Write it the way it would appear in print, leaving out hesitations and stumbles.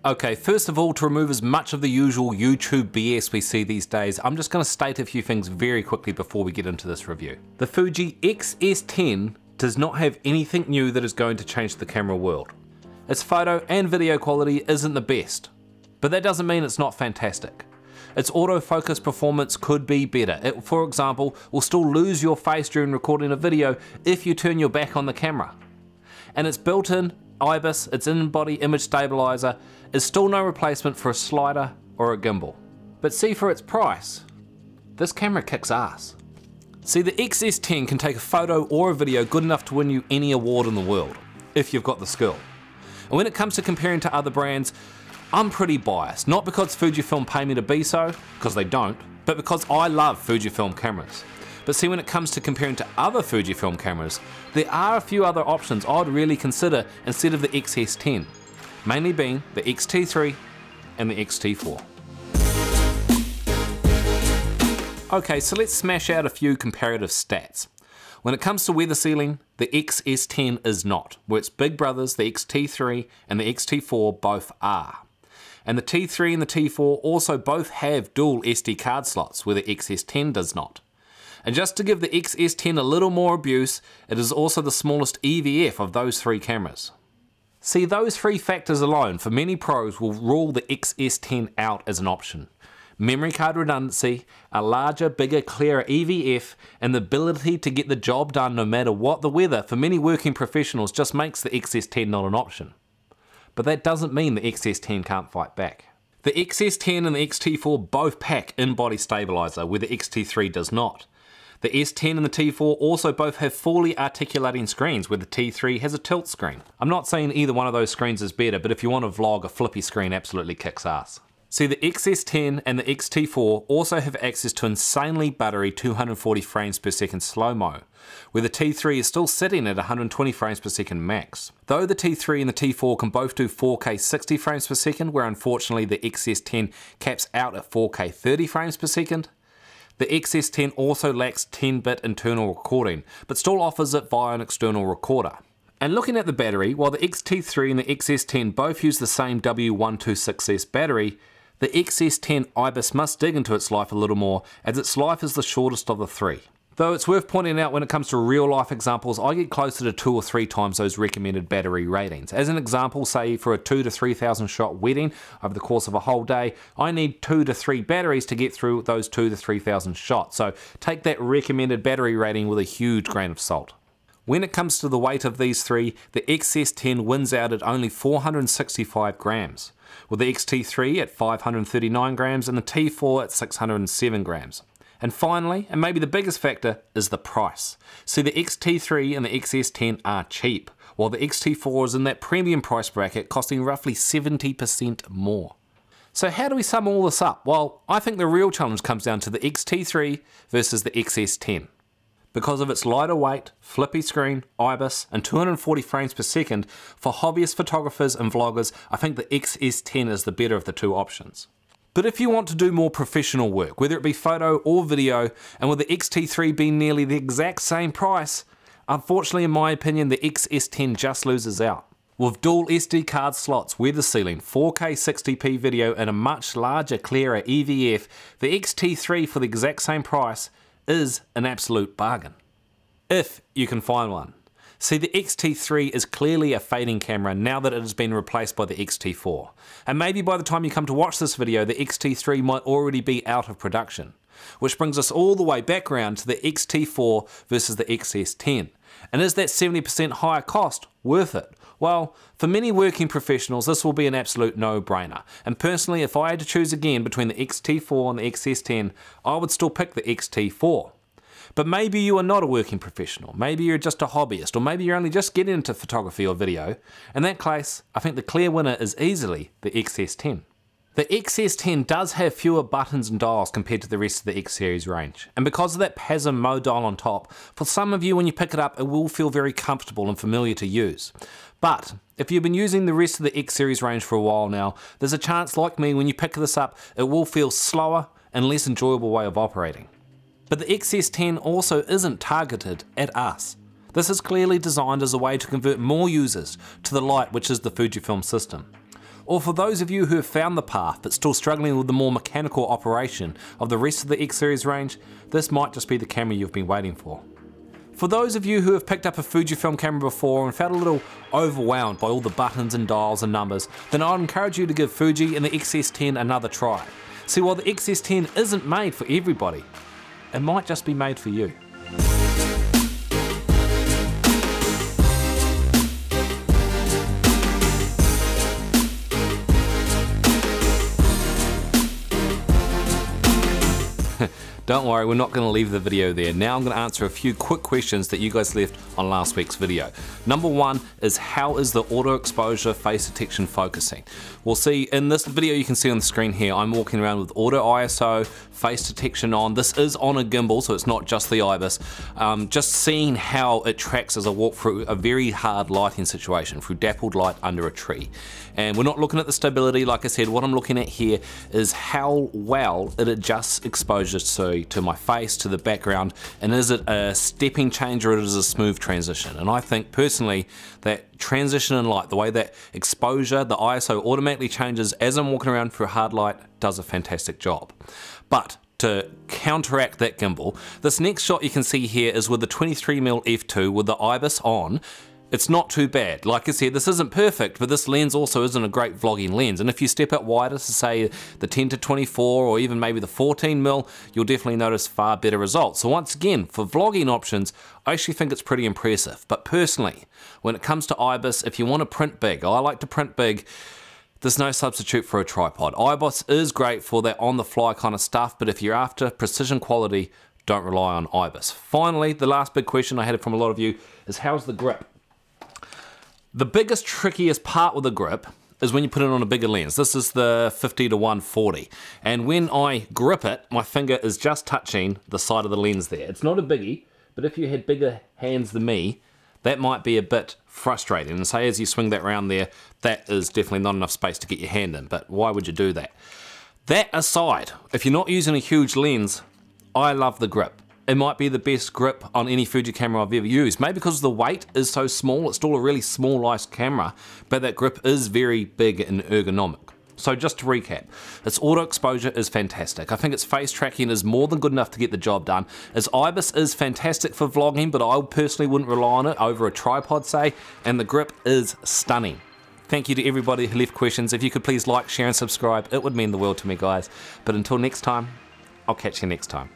Okay, first of all, to remove as much of the usual YouTube BS we see these days, I'm just going to state a few things very quickly before we get into this review. The Fuji X-S10 does not have anything new that is going to change the camera world. Its photo and video quality isn't the best, but that doesn't mean it's not fantastic. Its autofocus performance could be better. It, for example, will still lose your face during recording a video if you turn your back on the camera. And its built-in IBIS, its in-body image stabilizer, is still no replacement for a slider or a gimbal. But see, for its price, this camera kicks ass. See, the X-S10 can take a photo or a video good enough to win you any award in the world, if you've got the skill. And when it comes to comparing to other brands, I'm pretty biased, not because Fujifilm pay me to be so, because they don't, but because I love Fujifilm cameras. But see, when it comes to comparing to other Fujifilm cameras, there are a few other options I'd really consider instead of the X-S10, mainly being the X-T3 and the X-T4. Okay, so let's smash out a few comparative stats. When it comes to weather sealing, the X-S10 is not, where its big brothers, the X-T3 and the X-T4 both are. And the T3 and the T4 also both have dual SD card slots, where the X-S10 does not. And just to give the X-S10 a little more abuse, it is also the smallest EVF of those three cameras. See, those three factors alone for many pros will rule the X-S10 out as an option. Memory card redundancy, a larger, bigger, clearer EVF, and the ability to get the job done no matter what the weather for many working professionals just makes the X-S10 not an option. But that doesn't mean the X-S10 can't fight back. The X-S10 and the X-T4 both pack in-body stabilizer, where the X-T3 does not. The S10 and the T4 also both have fully articulating screens, where the T3 has a tilt screen. I'm not saying either one of those screens is better, but if you want to vlog, a flippy screen absolutely kicks ass. See, the X-S10 and the X-T4 also have access to insanely buttery 240 frames per second slow-mo, where the T3 is still sitting at 120 frames per second max. Though the T3 and the T4 can both do 4K 60 frames per second, where unfortunately the X-S10 caps out at 4K 30 frames per second, the X-S10 also lacks 10-bit internal recording, but still offers it via an external recorder. And looking at the battery, while the X-T3 and the X-S10 both use the same W126S battery, the X-S10 IBIS must dig into its life a little more, as its life is the shortest of the three. Though it's worth pointing out when it comes to real life examples, I get closer to 2 or 3 times those recommended battery ratings. As an example, say for a 2,000 to 3,000 shot wedding over the course of a whole day, I need 2 to 3 batteries to get through those 2,000 to 3,000 shots. So take that recommended battery rating with a huge grain of salt. When it comes to the weight of these three, the X-S10 wins out at only 465 grams, with the X-T3 at 539 grams and the T4 at 607 grams. And finally, and maybe the biggest factor, is the price. See, the X-T3 and the X-S10 are cheap, while the X-T4 is in that premium price bracket, costing roughly 70% more. So how do we sum all this up? Well, I think the real challenge comes down to the X-T3 versus the X-S10. Because of its lighter weight, flippy screen, IBIS, and 240 frames per second, for hobbyist photographers and vloggers, I think the X-S10 is the better of the two options. But if you want to do more professional work, whether it be photo or video, and with the X-T3 being nearly the exact same price, unfortunately in my opinion the X-S10 just loses out. With dual SD card slots, weather sealing, 4K 60p video and a much larger, clearer EVF, the X-T3 for the exact same price is an absolute bargain. If you can find one. See, the X-T3 is clearly a fading camera now that it has been replaced by the X-T4. And maybe by the time you come to watch this video, the X-T3 might already be out of production. Which brings us all the way back around to the X-T4 versus the X-S10. And is that 70% higher cost worth it? Well, for many working professionals, this will be an absolute no-brainer. And personally, if I had to choose again between the X-T4 and the X-S10, I would still pick the X-T4. But maybe you are not a working professional, maybe you're just a hobbyist, or maybe you're only just getting into photography or video. In that case, I think the clear winner is easily the X-S10. The X-S10 does have fewer buttons and dials compared to the rest of the X series range, and because of that PASM mode dial on top, for some of you when you pick it up it will feel very comfortable and familiar to use. But if you've been using the rest of the X series range for a while now, there's a chance like me when you pick this up it will feel slower and less enjoyable way of operating. But the X-S10 also isn't targeted at us. This is clearly designed as a way to convert more users to the light which is the Fujifilm system. Or for those of you who have found the path but still struggling with the more mechanical operation of the rest of the X series range, this might just be the camera you've been waiting for. For those of you who have picked up a Fujifilm camera before and felt a little overwhelmed by all the buttons and dials and numbers, then I'd encourage you to give Fuji and the XS10 another try. See, while the XS10 isn't made for everybody, it might just be made for you. Don't worry, we're not going to leave the video there. Now I'm going to answer a few quick questions that you guys left on last week's video. Number one is, how is the auto exposure face detection focusing? We'll see in this video, you can see on the screen here, I'm walking around with auto ISO, face detection on. This is on a gimbal, so it's not just the IBIS. Just seeing how it tracks as I walk through a very hard lighting situation, through dappled light under a tree. And we're not looking at the stability, like I said. What I'm looking at here is how well it adjusts exposure to my face, to the background, and is it a stepping change or is it a smooth transition? And I think personally that transition in light, the way that exposure, the ISO automatically changes as I'm walking around through hard light, does a fantastic job. But to counteract that gimbal, this next shot you can see here is with the 23mm f2 with the IBIS on. It's not too bad. Like I said, this isn't perfect, but this lens also isn't a great vlogging lens. And if you step it wider to say the 10-24 or even maybe the 14mm, you'll definitely notice far better results. So once again, for vlogging options, I actually think it's pretty impressive. But personally, when it comes to IBIS, if you want to print big, I like to print big, there's no substitute for a tripod. IBIS is great for that on-the-fly kind of stuff, but if you're after precision quality, don't rely on IBIS. Finally, the last big question I had from a lot of you is, how's the grip? The biggest, trickiest part with the grip is when you put it on a bigger lens. This is the 50-140. And when I grip it, my finger is just touching the side of the lens there. It's not a biggie, but if you had bigger hands than me, that might be a bit frustrating. And say as you swing that around there, that is definitely not enough space to get your hand in, but why would you do that? That aside, if you're not using a huge lens, I love the grip. It might be the best grip on any Fuji camera I've ever used. Maybe because the weight is so small, it's still a really small-sized camera, but that grip is very big and ergonomic. So just to recap, its auto exposure is fantastic. I think its face tracking is more than good enough to get the job done. Its IBIS is fantastic for vlogging, but I personally wouldn't rely on it over a tripod, say, and the grip is stunning. Thank you to everybody who left questions. If you could please like, share, and subscribe, it would mean the world to me, guys. But until next time, I'll catch you next time.